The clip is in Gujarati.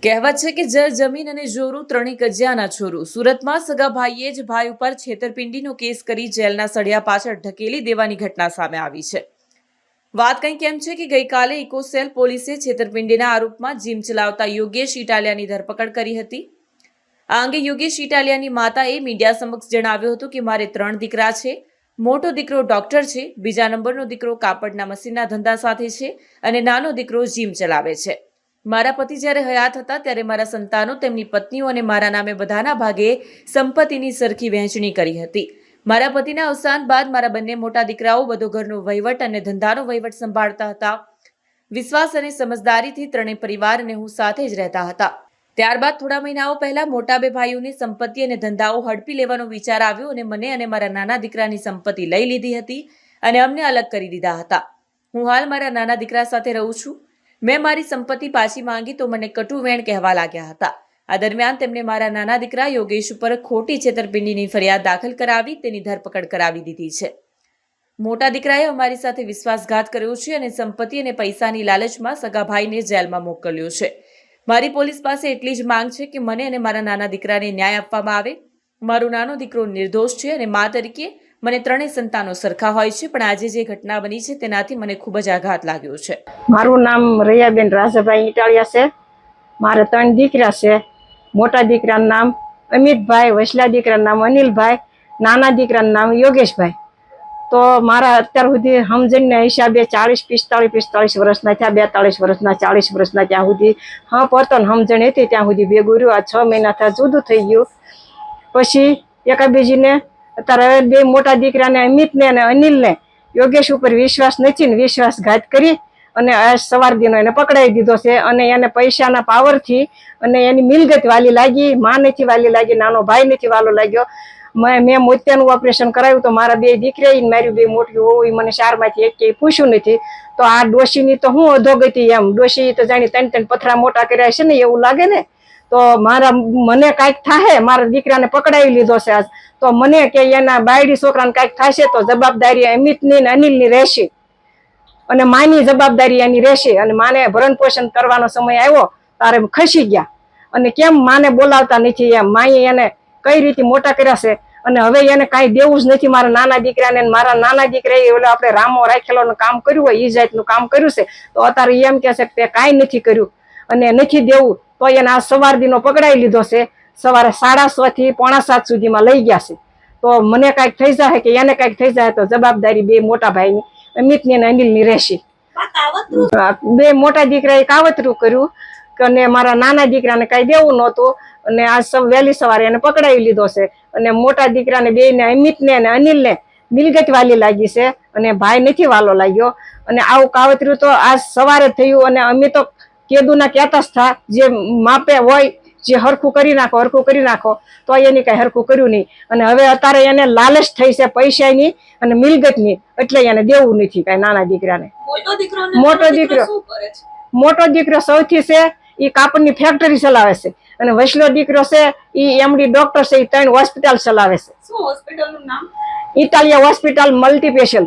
કહેવત છે કે જળ જમીન અને જોરું ત્રણેય કજિયાના છોરું. સુરતમાં સગા ભાઈએ જ ભાઈ ઉપર છેતરપિંડીનો કેસ કરી જેલના સળિયા પાછળ ઢકેલી દેવાની ઘટના સામે આવી છે. વાત કંઈક એમ છે કે ગઈકાલે ઇકોસેલ પોલીસે છેતરપિંડીના આરોપમાં જીમ ચલાવતા યોગેશ ઇટાલિયાની ધરપકડ કરી હતી. આ અંગે યોગેશ ઇટાલિયાની માતાએ મીડિયા સમક્ષ જણાવ્યું હતું કે મારે 3 દીકરા છે. મોટો દીકરો ડોક્ટર છે, બીજા નંબરનો દીકરો કાપડના મશીનના ધંધા સાથે છે અને નાનો દીકરો જીમ ચલાવે છે. મારા પતિ જ્યારે હયાત હતા ત્યારે મારા સંતાનો, તેમની પત્નીઓ અને મારા નામે બધાના ભાગે સંપત્તિની સરખી વહેંચણી કરી હતી. મારા પતિના અવસાન બાદ મારા બંને મોટા દીકરાઓ બધો ઘરનો વહીવટ અને ધંધાનો વહીવટ સંભાળતા હતા. વિશ્વાસ અને સમજદારીથી ત્રણેય પરિવાર અને હું સાથે જ રહેતા હતા. ત્યારબાદ થોડા મહિનાઓ પહેલા મોટા બે ભાઈઓની સંપત્તિ અને ધંધાઓ હડપી લેવાનો વિચાર આવ્યો અને મને અને મારા નાના દીકરાની સંપત્તિ લઈ લીધી હતી અને અમને અલગ કરી દીધા હતા. હું હાલ મારા નાના દીકરા સાથે રહું છું. મેં મારી સંપત્તિ પાછી માંગી તો મને કટુ વેણ કહેવા લાગ્યા હતા. આ દરમિયાન તેમણે મારા નાના દીકરા યોગેશ ઉપર ખોટી છેતરપિંડીની ફરિયાદ દાખલ કરાવી તેની ધરપકડ કરાવી દીધી છે. મોટા દીકરાએ અમારી સાથે વિશ્વાસઘાત કર્યો છે અને સંપત્તિ અને પૈસાની લાલચમાં સગા ભાઈને જેલમાં મોકલ્યો છે. મારી પોલીસ પાસે એટલી જ માંગ છે કે મને અને મારા નાના દીકરાને ન્યાય આપવામાં આવે. મારો નાનો દીકરો નિર્દોષ છે અને મા તરીકે મને 3 સંતાનો સરખા હોય છે, પણ આજે જે ઘટના બની છે તેનાથી મને ખૂબ જ આઘાત લાગ્યો છે. મારું નામ રૈયાબેન રાજાભાઈ ઇટાલિયા છે. મારે 3 દીકરા છે. મોટા દીકરાનું નામ અમિતભાઈ, વસલા દીકરાનું નામ અનિલભાઈ, નાના દીકરાનું નામ યોગેશભાઈ. તો મારા અત્યાર સુધી સમજણના હિસાબે 45 વર્ષના થયા, 42 વર્ષના, 40 વર્ષના, ત્યાં સુધી હા પોતાને સમજણ હતી ત્યાં સુધી ભેગું રહ્યું. આ 6 મહિના થયા જુદું થઈ ગયું. પછી એકાબીજીને અત્યારે 2 મોટા દીકરાને અમિતને અને અનિલને યોગેશ ઉપર વિશ્વાસ નથી ને વિશ્વાસઘાત કરી અને આ સવાર દીનો એને પકડાવી દીધો છે. અને એને પૈસાના પાવરથી અને એની મિલગત વાલી લાગી. માં નથી વાલી લાગી, નાનો ભાઈ નથી વાલો લાગ્યો. મેં મોતિયાનું ઓપરેશન કરાવ્યું તો મારા 2 દીકરા મારી 2 મોટી હોવી મને 4 માંથી એક પૂછ્યું નથી. તો આ ડોશીની તો હું અધોગતિ એમ. ડોશી તો જાણી 3 પથરા મોટા કર્યા છે ને એવું લાગે ને. તો મને કાંઈક થાય, મારા દીકરાને પકડાવી લીધો છે આજ, તો મને કે એના બાયડી છોકરાને કાંઈક થશે તો જવાબદારી અમિતની ને અનિલની રહેશે અને માની જવાબદારી એની રહેશે. અને માને ભરણ પોષણ કરવાનો સમય આવ્યો તારે ખસી ગયા અને કેમ માને બોલાવતા નથી એમ. માએ એને કઈ રીતે મોટા કર્યા છે અને હવે એને કાંઈ દેવું જ નથી મારા નાના દીકરાને. મારા નાના દીકરાએ ઓલો આપણે રામો રાખેલો કામ કર્યું હોય, ઈ જાતનું કામ કર્યું છે, તો અત્યારે એમ કે છે કે તે કાંઈ નથી કર્યું અને નથી દેવું. તો એને આ સવાર દીનો પકડાઈ લીધો છે. સવારે 6:30 થી 6:45 સુધીમાં લઈ ગયા છે. તો મને કાંઈક થઈ જાય કે એને કાંઈક થઈ જાય તો જવાબદારી 2 મોટા ભાઈની અમિતની અને અનિલની રહેશે. 2 મોટા દીકરાએ કાવતરું કર્યું અને મારા નાના દીકરાને કાંઈ દેવું નહોતું અને આ વહેલી સવારે એને પકડાવી લીધો છે. અને મોટા દીકરાને 2 ને અમિતને અને અનિલને મિલગત વાલી લાગી છે અને ભાઈ નથી વાલો લાગ્યો. અને આવું કાવતરું તો આજ સવારે થયું. અને અમે તો કેદુના કહેતા જ થા જે માપે હોય જે હરખું કરી નાખો, તો એની કઈ હરખું કર્યું નહીં. અને હવે અત્યારે એને લાલચ થઈ છે પૈસાની અને મિલગતની, એટલે એને દેવું નથી કઈ નાના દીકરાને. મોટો દીકરો સૌથી છે એ કાપડની ફેક્ટરી ચલાવે છે અને વસલો દીકરો છે એ એમડી ડોક્ટર છે, એ 3 હોસ્પિટલ ચલાવે છે. ઇટાલિયા હોસ્પિટલ મલ્ટીસ્પેશિયલ.